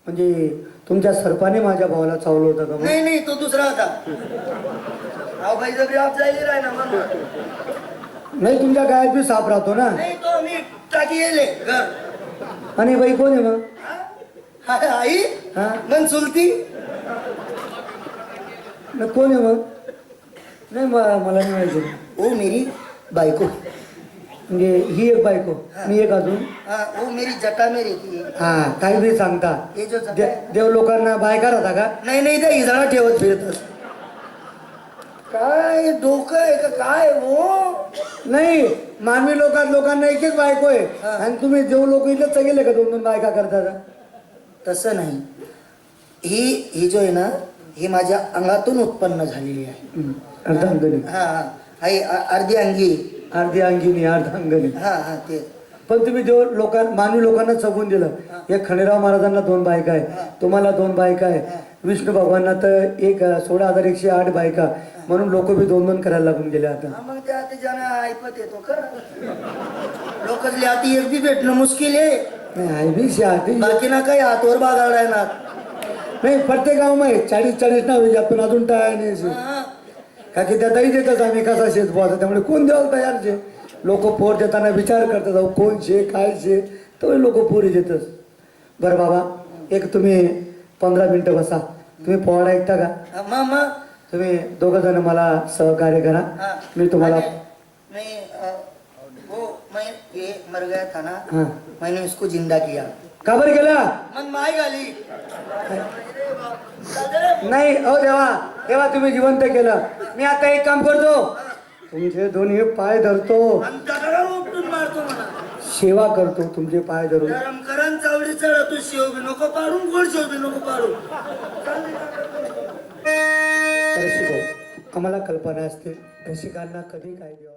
म्हणजे तुमच्या सरपाने माझ्या भावाला चावलं होतं का मग? नाही नाही, तो दुसरा होता. अहो बाई जबरी आप जायली राय ना म्हणून. नाही, तुमच्या गायात बी साप राहतो ना. नाही, तो मी टाकी येले घर. आणि बाई कोण आहे मग? हा, आई हा मन चुलती. न कोण आहे मग? नाही मला नाही माहिती. ओ मेरी बायको. म्हणजे ही एक बायको, मी एक अजून. हाँ, वो मेरी जटा में रहती है. हा, काही बी सांगता. ये जो जटा है. देव लोकांना बायका राहता का? नाही नाही, त्या इजाळा ठेवत फिरत. काय डोकं आहे का काय वो? नाही, मानवी लोकांना एक एक बायको आहे. आणि तुम्ही देव लोक इथं गेले का दोन दोन बायका करता? तसं नाही. ही जो आहे ना, ही माझ्या अंगातून उत्पन्न झालेली आहे. अर्धांगणी. हा हा, आई अर्धी अंगी. अर्धी अंगिनी अर्धांगणी. हा हा, ते. पण तुम्ही देव मानवी लोकांना चगून दिलं. एक खंडेराव महाराजांना 2 बायका आहे, तुम्हाला 2 बायका आहे, विष्णू भगवानना तर 16,108 बायका, म्हणून लोक बी 2-2 करायला लागून गेले आता. मग त्या ज्यानं ऐपत येतो का लोकच आती एक बी भेटणं मुश्किल आहे. नाही, आई बी शहाती. बाकी ना काही हातवर बागाड आहे ना. नाही, प्रत्येक गावमध्ये 40-40 नाव आहे, आपण अजून टाळा नाही का की त्या ताई देतात आम्ही कसा शेत पोहाचा, त्यामुळे कोण द्यावं तयार शे. लोक पोर देताना विचार करतात, अहो कोण शे काय शे, तर लोक पोरी देतात. बरं बाबा, एक तुम्ही 15 मिनिटं बसा. तुम्ही पोहाडा ऐकता का? मग तुम्ही 2 जण मला सहकार्य करा. मी तुम्हाला नहीं वो मैं ये मर गया था ना, हाँ मैंने इसको जिंदा किया. का बरं केला? मन माय गाली. नाही अहो तेव्हा तुम्ही जिवंत केलं. मी आता एक काम करतो, तुमचे दोन्ही पाय धरतो, उपटून मारतो म्हणा. सेवा करतो तुमचे पाय धरून. गरम करण चावडी चढ, तू शेव बी नको पाडून, गोड शेव बी नको पाडू. रसिको, आम्हाला कल्पना असते रसिकांना कधी काय द्यावं.